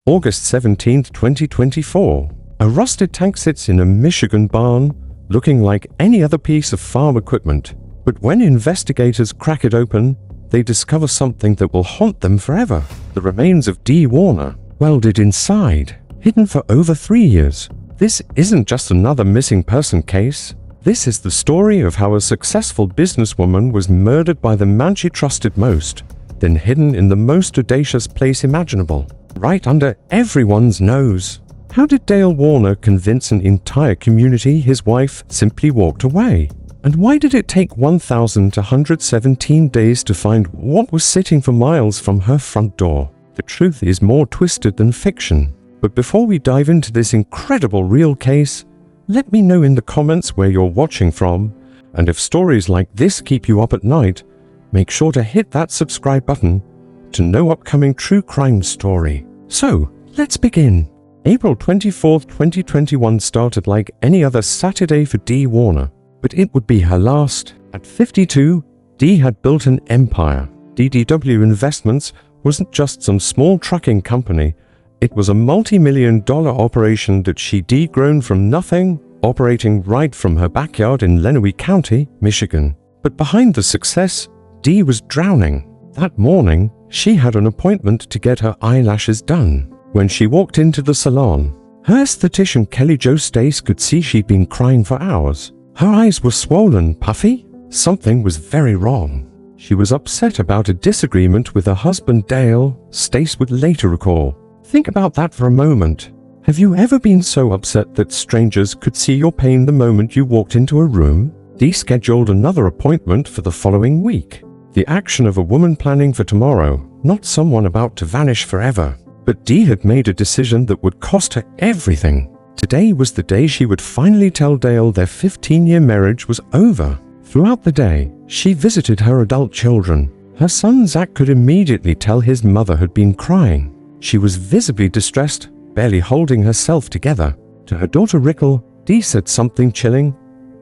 August 17, 2024. A rusted tank sits in a Michigan barn, looking like any other piece of farm equipment. But when investigators crack it open, they discover something that will haunt them forever. The remains of Dee Warner, welded inside, hidden for over 3 years. This isn't just another missing person case. This is the story of how a successful businesswoman was murdered by the man she trusted most, then hidden in the most audacious place imaginable, right under everyone's nose. How did Dale Warner convince an entire community his wife simply walked away? And why did it take 1,117 days to find what was sitting for miles from her front door? The truth is more twisted than fiction. But before we dive into this incredible real case, let me know in the comments where you're watching from, and if stories like this keep you up at night, make sure to hit that subscribe button to know upcoming true crime story. So, let's begin. April 24, 2021 started like any other Saturday for Dee Warner, but it would be her last. At 52, Dee had built an empire. DDW Investments wasn't just some small trucking company. It was a multi-million-dollar operation that she'd grown from nothing, operating right from her backyard in Lenawee County, Michigan. But behind the success, Dee was drowning. That morning, she had an appointment to get her eyelashes done. When she walked into the salon, her esthetician Kelly Jo Stace could see she'd been crying for hours. Her eyes were swollen, puffy. Something was very wrong. She was upset about a disagreement with her husband Dale, Stace would later recall. Think about that for a moment. Have you ever been so upset that strangers could see your pain the moment you walked into a room? Dee scheduled another appointment for the following week. The action of a woman planning for tomorrow, not someone about to vanish forever. But Dee had made a decision that would cost her everything. Today was the day she would finally tell Dale their 15-year marriage was over. Throughout the day, she visited her adult children. Her son Zach could immediately tell his mother had been crying. She was visibly distressed, barely holding herself together. To her daughter Rickle, Dee said something chilling.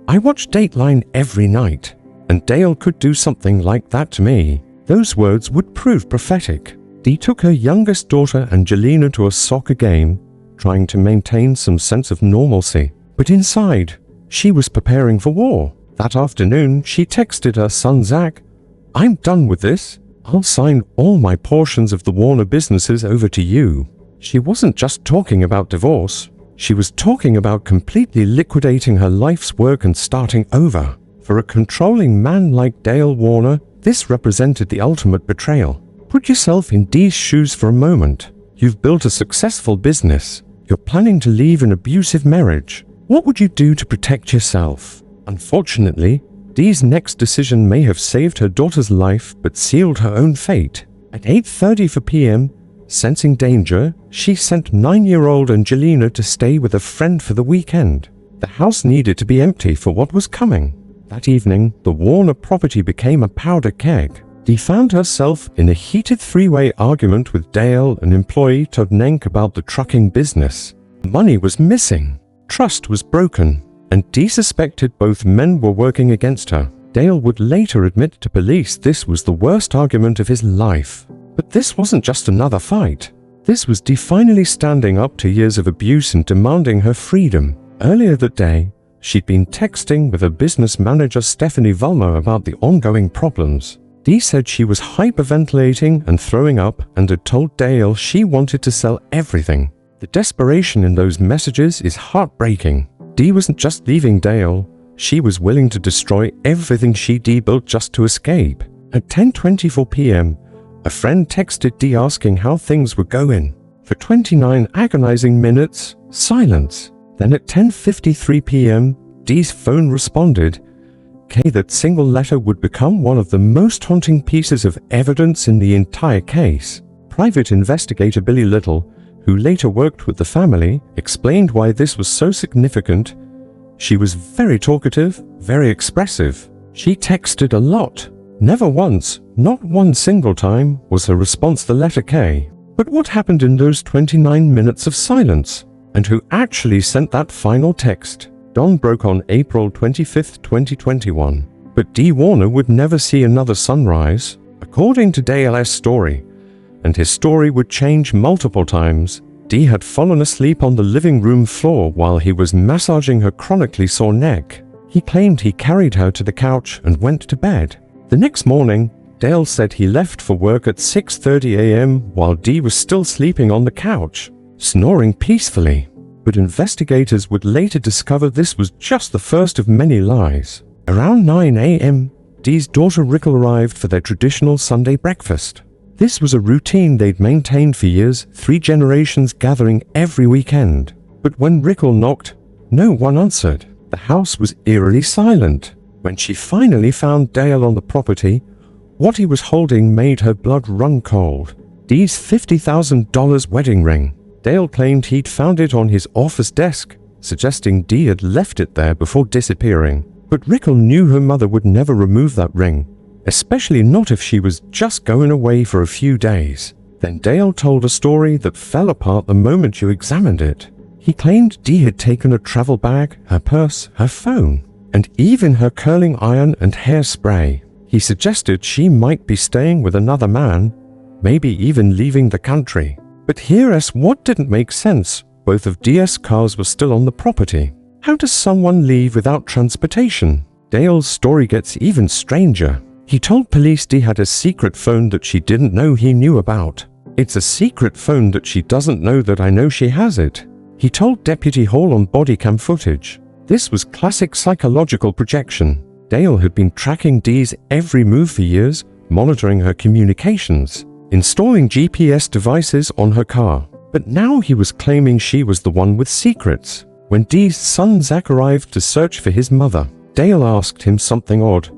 "I watch Dateline every night, and Dale could do something like that to me." Those words would prove prophetic. Dee took her youngest daughter Angelina to a soccer game, trying to maintain some sense of normalcy. But inside, she was preparing for war. That afternoon, she texted her son Zach, "I'm done with this. I'll sign all my portions of the Warner businesses over to you." She wasn't just talking about divorce. She was talking about completely liquidating her life's work and starting over. For a controlling man like Dale Warner, this represented the ultimate betrayal. Put yourself in Dee's shoes for a moment. You've built a successful business. You're planning to leave an abusive marriage. What would you do to protect yourself? Unfortunately, Dee's next decision may have saved her daughter's life but sealed her own fate. At 8:30 p.m., sensing danger, she sent 9-year-old Angelina to stay with a friend for the weekend. The house needed to be empty for what was coming. That evening, the Warner property became a powder keg. Dee found herself in a heated three-way argument with Dale and employee Todd Nenk about the trucking business. Money was missing, trust was broken, and Dee suspected both men were working against her. Dale would later admit to police this was the worst argument of his life. But this wasn't just another fight. This was Dee finally standing up to years of abuse and demanding her freedom. Earlier that day, she'd been texting with her business manager Stephanie Vollmer about the ongoing problems. Dee said she was hyperventilating and throwing up and had told Dale she wanted to sell everything. The desperation in those messages is heartbreaking. Dee wasn't just leaving Dale, she was willing to destroy everything she'd built just to escape. At 10:24 p.m., a friend texted Dee asking how things were going. For 29 agonizing minutes, silence. Then at 10:53 p.m., Dee's phone responded. That single letter would become one of the most haunting pieces of evidence in the entire case. Private investigator Billy Little, who later worked with the family, explained why this was so significant. She was very talkative, very expressive. She texted a lot. Never once, not one single time, was her response the letter K. But what happened in those 29 minutes of silence? And who actually sent that final text? Dawn broke on April 25, 2021. But Dee Warner would never see another sunrise. According to Dale's story, and his story would change multiple times, Dee had fallen asleep on the living room floor while he was massaging her chronically sore neck. He claimed he carried her to the couch and went to bed. The next morning, Dale said he left for work at 6:30 a.m. while Dee was still sleeping on the couch, snoring peacefully. But investigators would later discover this was just the first of many lies. Around 9 a.m., Dee's daughter Rickle arrived for their traditional Sunday breakfast. This was a routine they'd maintained for years, 3 generations gathering every weekend. But when Rickle knocked, no one answered. The house was eerily silent. When she finally found Dale on the property, what he was holding made her blood run cold. Dee's $50,000 wedding ring. Dale claimed he'd found it on his office desk, suggesting Dee had left it there before disappearing. But Rickle knew her mother would never remove that ring, especially not if she was just going away for a few days. Then Dale told a story that fell apart the moment you examined it. He claimed Dee had taken a travel bag, her purse, her phone, and even her curling iron and hairspray. He suggested she might be staying with another man, maybe even leaving the country. But here's what didn't make sense. Both of Dee's cars were still on the property. How does someone leave without transportation? Dale's story gets even stranger. He told police Dee had a secret phone that she didn't know he knew about. It's a secret phone that she doesn't know that I know she has it, he told Deputy Hall on body cam footage. This was classic psychological projection. Dale had been tracking Dee's every move for years, monitoring her communications, installing GPS devices on her car. But now he was claiming she was the one with secrets. When Dee's son Zach arrived to search for his mother, Dale asked him something odd.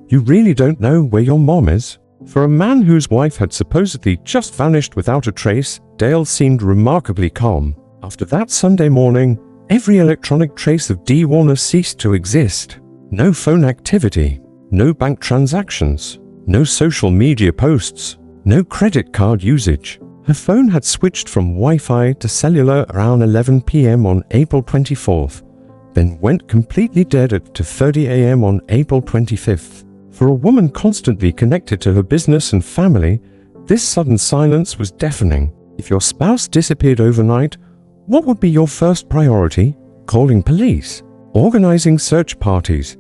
"You really don't know where your mom is?" For a man whose wife had supposedly just vanished without a trace, Dale seemed remarkably calm. After that Sunday morning, every electronic trace of Dee Warner ceased to exist. No phone activity, no bank transactions, no social media posts, no credit card usage. Her phone had switched from Wi-Fi to cellular around 11 p.m. on April 24th, then went completely dead at 2:30 a.m. on April 25th. For a woman constantly connected to her business and family, this sudden silence was deafening. If your spouse disappeared overnight, what would be your first priority? Calling police? Organizing search parties?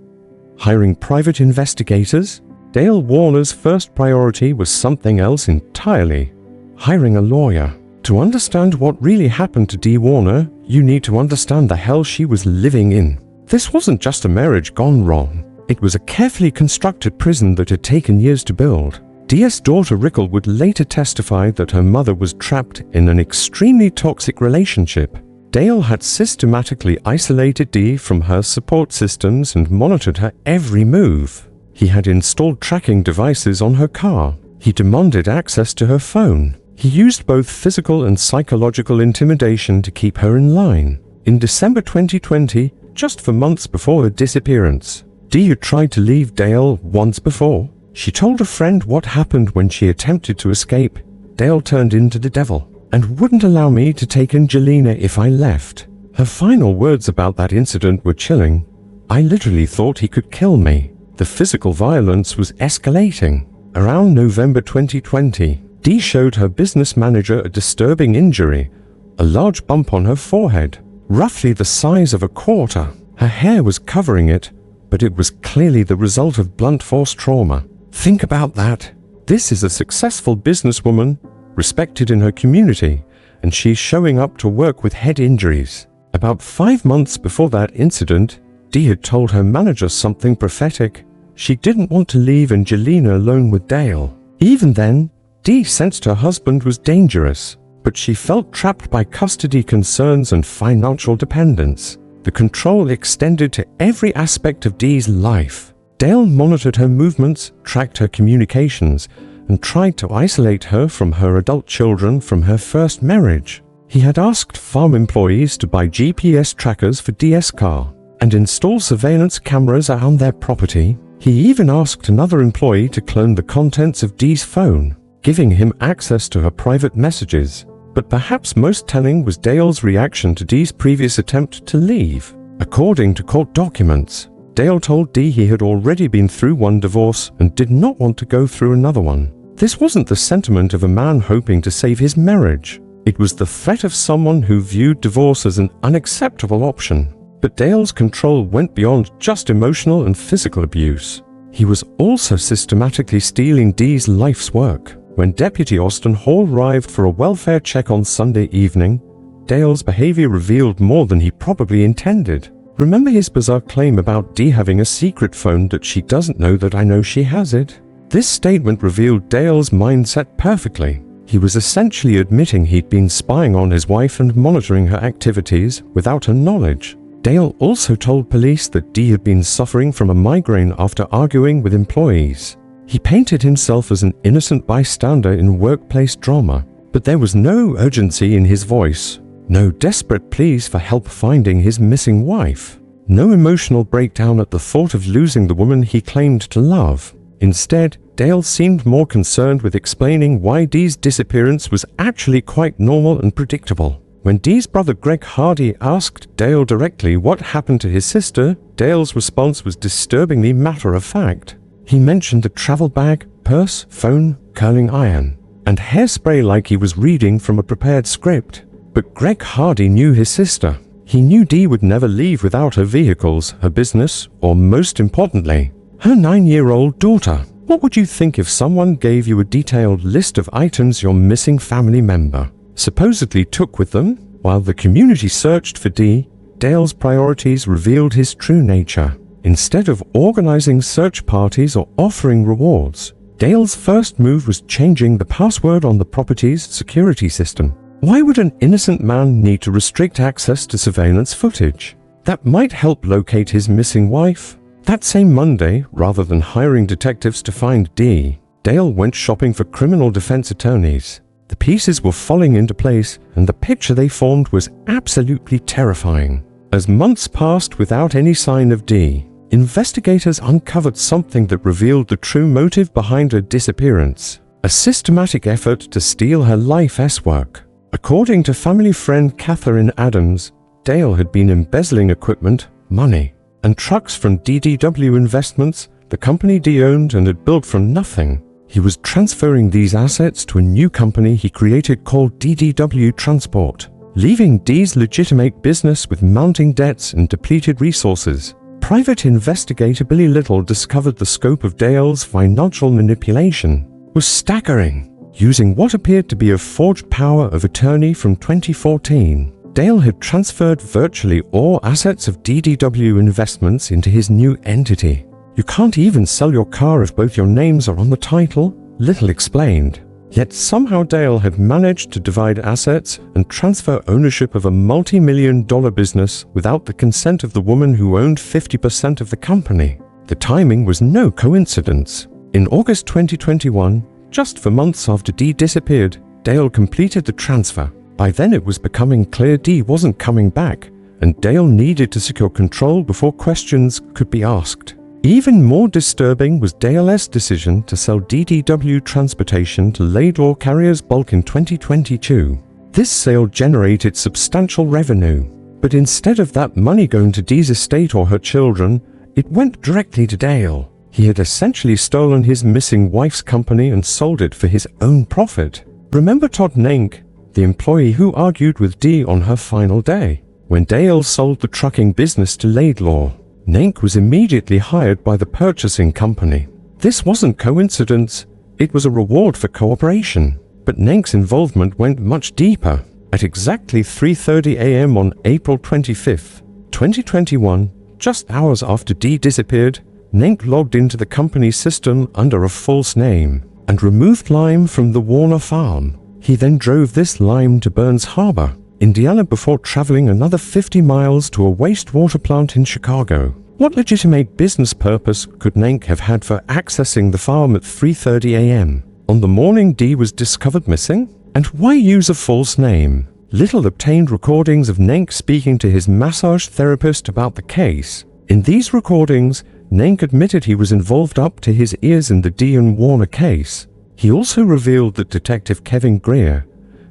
Hiring private investigators? Dale Warner's first priority was something else entirely. Hiring a lawyer. To understand what really happened to Dee Warner, you need to understand the hell she was living in. This wasn't just a marriage gone wrong. It was a carefully constructed prison that had taken years to build. Dee's daughter Rickle would later testify that her mother was trapped in an extremely toxic relationship. Dale had systematically isolated Dee from her support systems and monitored her every move. He had installed tracking devices on her car. He demanded access to her phone. He used both physical and psychological intimidation to keep her in line. In December 2020, just for months before her disappearance, Dee had tried to leave Dale once before. She told a friend what happened when she attempted to escape. Dale turned into the devil and wouldn't allow me to take Angelina if I left. Her final words about that incident were chilling. "I literally thought he could kill me." The physical violence was escalating. Around November 2020, Dee showed her business manager a disturbing injury, a large bump on her forehead, roughly the size of a quarter. Her hair was covering it, but it was clearly the result of blunt force trauma. Think about that. This is a successful businesswoman, respected in her community, and she's showing up to work with head injuries. About 5 months before that incident, Dee had told her manager something prophetic. She didn't want to leave Angelina alone with Dale. Even then, Dee sensed her husband was dangerous, but she felt trapped by custody concerns and financial dependence. The control extended to every aspect of Dee's life. Dale monitored her movements, tracked her communications, and tried to isolate her from her adult children from her first marriage. He had asked farm employees to buy GPS trackers for Dee's car and install surveillance cameras around their property. He even asked another employee to clone the contents of Dee's phone, giving him access to her private messages. But perhaps most telling was Dale's reaction to Dee's previous attempt to leave. According to court documents, Dale told Dee he had already been through one divorce and did not want to go through another one. This wasn't the sentiment of a man hoping to save his marriage. It was the threat of someone who viewed divorce as an unacceptable option. But Dale's control went beyond just emotional and physical abuse. He was also systematically stealing Dee's life's work. When Deputy Austin Hall arrived for a welfare check on Sunday evening, Dale's behavior revealed more than he probably intended. Remember his bizarre claim about Dee having a secret phone that she doesn't know that I know she has it? This statement revealed Dale's mindset perfectly. He was essentially admitting he'd been spying on his wife and monitoring her activities without her knowledge. Dale also told police that Dee had been suffering from a migraine after arguing with employees. He painted himself as an innocent bystander in workplace drama, but there was no urgency in his voice, no desperate pleas for help finding his missing wife, no emotional breakdown at the thought of losing the woman he claimed to love. Instead, Dale seemed more concerned with explaining why Dee's disappearance was actually quite normal and predictable. When Dee's brother Greg Hardy asked Dale directly what happened to his sister, Dale's response was disturbingly matter-of-fact. He mentioned the travel bag, purse, phone, curling iron, and hairspray like he was reading from a prepared script. But Greg Hardy knew his sister. He knew Dee would never leave without her vehicles, her business, or most importantly, her 9-year-old daughter. What would you think if someone gave you a detailed list of items your missing family member supposedly took with them? While the community searched for Dee, Dale's priorities revealed his true nature. Instead of organizing search parties or offering rewards, Dale's first move was changing the password on the property's security system. Why would an innocent man need to restrict access to surveillance footage? That might help locate his missing wife. That same Monday, rather than hiring detectives to find Dee, Dale went shopping for criminal defense attorneys. The pieces were falling into place, and the picture they formed was absolutely terrifying. As months passed without any sign of Dee, investigators uncovered something that revealed the true motive behind her disappearance: a systematic effort to steal her life's work. According to family friend Catherine Adams, Dale had been embezzling equipment, money, and trucks from DDW Investments, the company Dee owned and had built from nothing. He was transferring these assets to a new company he created called DDW Transport, leaving Dee's legitimate business with mounting debts and depleted resources. Private investigator Billy Little discovered the scope of Dale's financial manipulation was staggering. Using what appeared to be a forged power of attorney from 2014, Dale had transferred virtually all assets of DDW Investments into his new entity. "You can't even sell your car if both your names are on the title," Little explained. Yet somehow Dale had managed to divide assets and transfer ownership of a multi-million-dollar business without the consent of the woman who owned 50% of the company. The timing was no coincidence. In August 2021, just 4 months after Dee disappeared, Dale completed the transfer. By then it was becoming clear Dee wasn't coming back, and Dale needed to secure control before questions could be asked. Even more disturbing was Dale's decision to sell DDW Transportation to Laidlaw Carriers Bulk in 2022. This sale generated substantial revenue, but instead of that money going to Dee's estate or her children, it went directly to Dale. He had essentially stolen his missing wife's company and sold it for his own profit. Remember Todd Nank, the employee who argued with Dee on her final day? When Dale sold the trucking business to Laidlaw, Nank was immediately hired by the purchasing company. This wasn't coincidence, it was a reward for cooperation. But Nank's involvement went much deeper. At exactly 3:30 a.m. on April 25, 2021, just hours after Dee disappeared, Nank logged into the company's system under a false name and removed lime from the Warner farm. He then drove this lime to Burns Harbor, Indiana, before traveling another 50 miles to a wastewater plant in Chicago. What legitimate business purpose could Nank have had for accessing the farm at 3:30 a.m. on the morning Dee was discovered missing? And why use a false name? Little obtained recordings of Nank speaking to his massage therapist about the case. In these recordings, Nank admitted he was involved up to his ears in the Dee and Warner case. He also revealed that Detective Kevin Greer,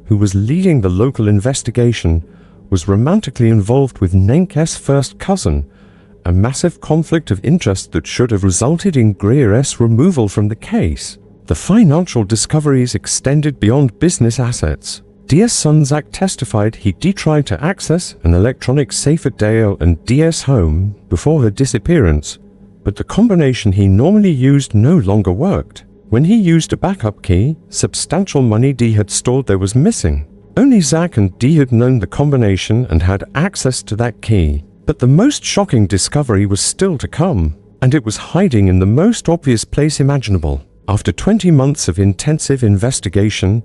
who was leading the local investigation, was romantically involved with Nank's first cousin, a massive conflict of interest that should have resulted in Greer's removal from the case. The financial discoveries extended beyond business assets. Dee's son Zach testified Dee tried to access an electronic safe at Dale and Dee's home before her disappearance, but the combination he normally used no longer worked. When he used a backup key, substantial money Dee had stored there was missing. Only Zach and Dee had known the combination and had access to that key. But the most shocking discovery was still to come, and it was hiding in the most obvious place imaginable. After 20 months of intensive investigation,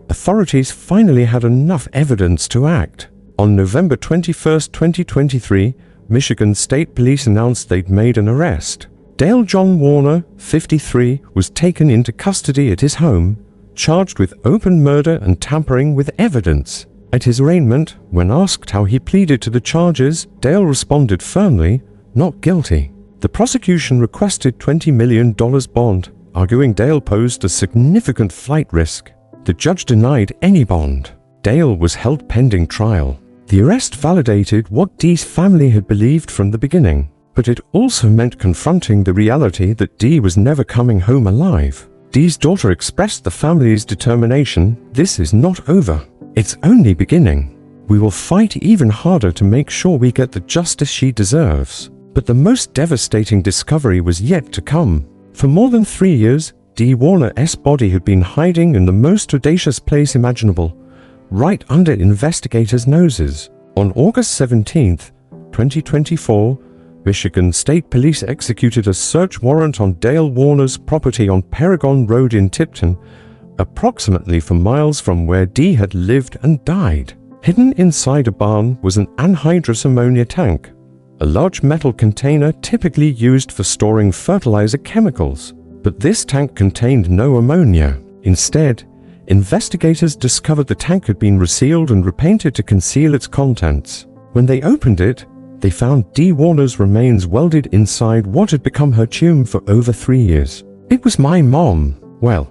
authorities finally had enough evidence to act. On November 21, 2023, Michigan State Police announced they'd made an arrest. Dale John Warner, 53, was taken into custody at his home, charged with open murder and tampering with evidence. At his arraignment, when asked how he pleaded to the charges, Dale responded firmly, "Not guilty." The prosecution requested $20 million bond, arguing Dale posed a significant flight risk. The judge denied any bond. Dale was held pending trial. The arrest validated what Dee's family had believed from the beginning, but it also meant confronting the reality that Dee was never coming home alive. Dee's daughter expressed the family's determination, "This is not over. It's only beginning. We will fight even harder to make sure we get the justice she deserves." But the most devastating discovery was yet to come. For more than 3 years, Dee Warner's body had been hiding in the most audacious place imaginable, right under investigators' noses. On August 17, 2024, Michigan State Police executed a search warrant on Dale Warner's property on Paragon Road in Tipton, approximately 4 miles from where Dee had lived and died. Hidden inside a barn was an anhydrous ammonia tank, a large metal container typically used for storing fertilizer chemicals. But this tank contained no ammonia. Instead, investigators discovered the tank had been resealed and repainted to conceal its contents. When they opened it, they found Dee Warner's remains welded inside what had become her tomb for over 3 years. "It was my mom." Well,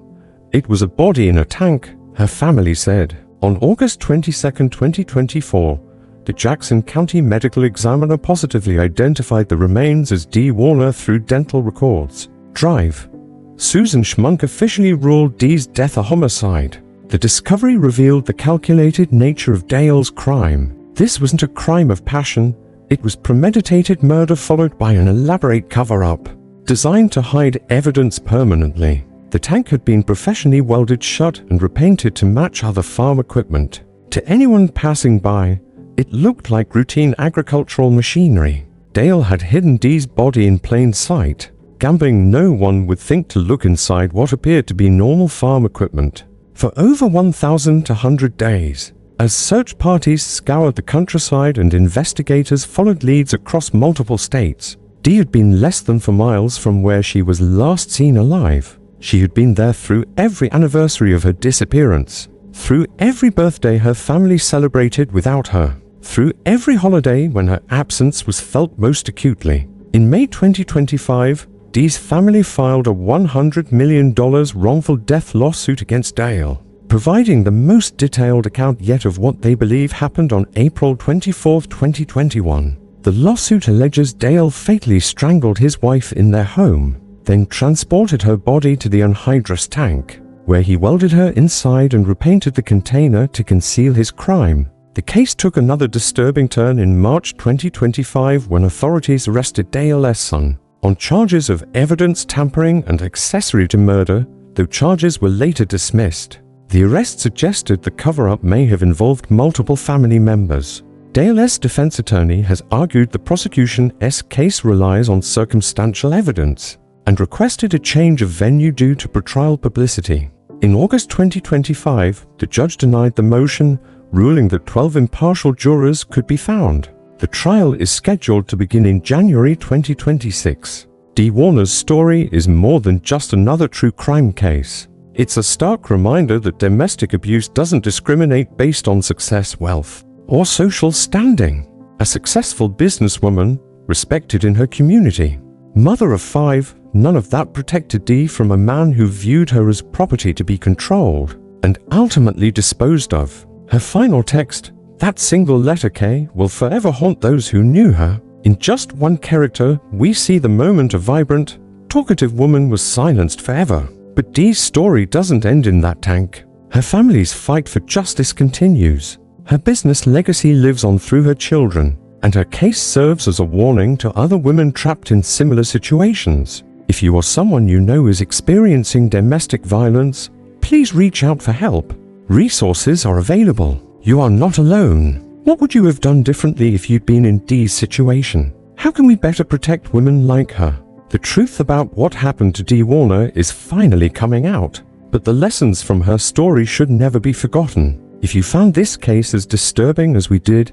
it was a body in a tank, her family said. On August 22, 2024, the Jackson County Medical Examiner positively identified the remains as Dee Warner through dental records. Drive. Susan Schmunk officially ruled Dee's death a homicide. The discovery revealed the calculated nature of Dale's crime. This wasn't a crime of passion, it was premeditated murder followed by an elaborate cover-up, designed to hide evidence permanently. The tank had been professionally welded shut and repainted to match other farm equipment. To anyone passing by, it looked like routine agricultural machinery. Dale had hidden Dee's body in plain sight, gambling no one would think to look inside what appeared to be normal farm equipment. For over 1,100 days, as search parties scoured the countryside and investigators followed leads across multiple states, Dee had been less than 4 miles from where she was last seen alive. She had been there through every anniversary of her disappearance, through every birthday her family celebrated without her, through every holiday when her absence was felt most acutely. In May 2025, Dee's family filed a $100 million wrongful death lawsuit against Dale, providing the most detailed account yet of what they believe happened on April 24, 2021. The lawsuit alleges Dale fatally strangled his wife in their home, then transported her body to the anhydrous tank, where he welded her inside and repainted the container to conceal his crime. The case took another disturbing turn in March 2025 when authorities arrested Dale's son on charges of evidence tampering and accessory to murder, though charges were later dismissed. The arrest suggested the cover-up may have involved multiple family members. Dale's defense attorney has argued the prosecution's case relies on circumstantial evidence and requested a change of venue due to pretrial publicity. In August 2025, the judge denied the motion, ruling that 12 impartial jurors could be found. The trial is scheduled to begin in January 2026. Dee Warner's story is more than just another true crime case. It's a stark reminder that domestic abuse doesn't discriminate based on success, wealth, or social standing. A successful businesswoman, respected in her community. Mother of 5, none of that protected Dee from a man who viewed her as property to be controlled and ultimately disposed of. Her final text, that single letter K, will forever haunt those who knew her. In just one character, we see the moment a vibrant, talkative woman was silenced forever. But Dee's story doesn't end in that tank. Her family's fight for justice continues. Her business legacy lives on through her children, and her case serves as a warning to other women trapped in similar situations. If you or someone you know is experiencing domestic violence, please reach out for help. Resources are available. You are not alone. What would you have done differently if you'd been in Dee's situation? How can we better protect women like her? The truth about what happened to Dee Warner is finally coming out, but the lessons from her story should never be forgotten. If you found this case as disturbing as we did,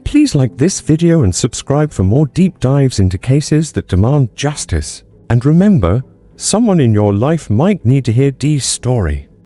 please like this video and subscribe for more deep dives into cases that demand justice. And remember, someone in your life might need to hear Dee's story.